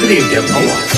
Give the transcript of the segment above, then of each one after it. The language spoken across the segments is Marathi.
Creative Award.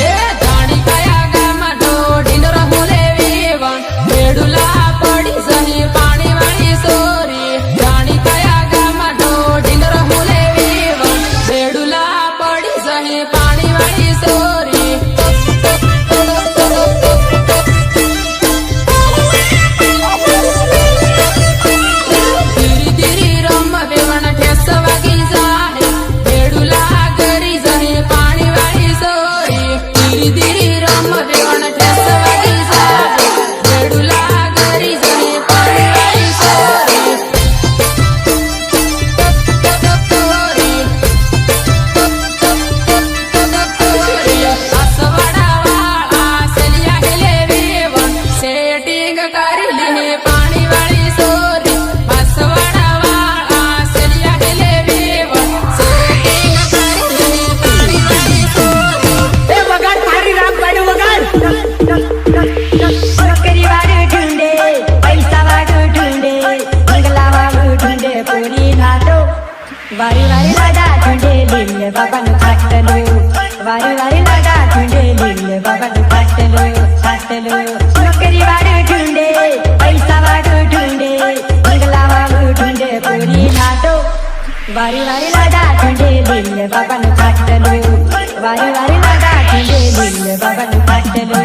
वारी वारी लगा झुंडे लीले बाबा नु खाटलो वारी वारी लगा झुंडे लीले बाबा नु खाटलो नौकरी वाडू ढूंढे पैसा वाडू ढूंढे बंगला वाडू ढूंढे पूरी खाटो वारी वारी लगा झुंडे लीले बाबा नु खाटलो वारी वारी लगा झुंडे लीले बाबा नु खाटलो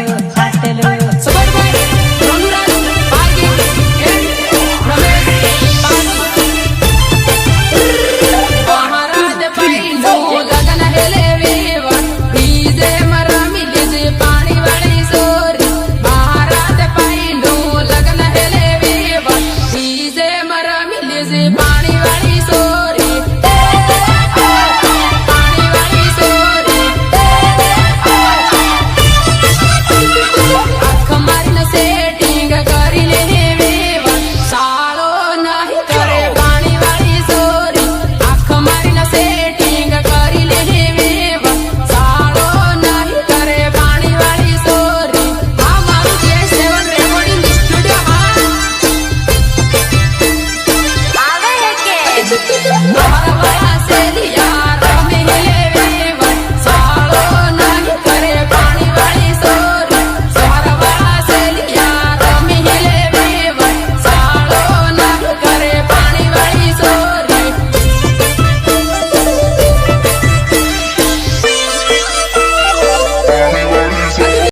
Zip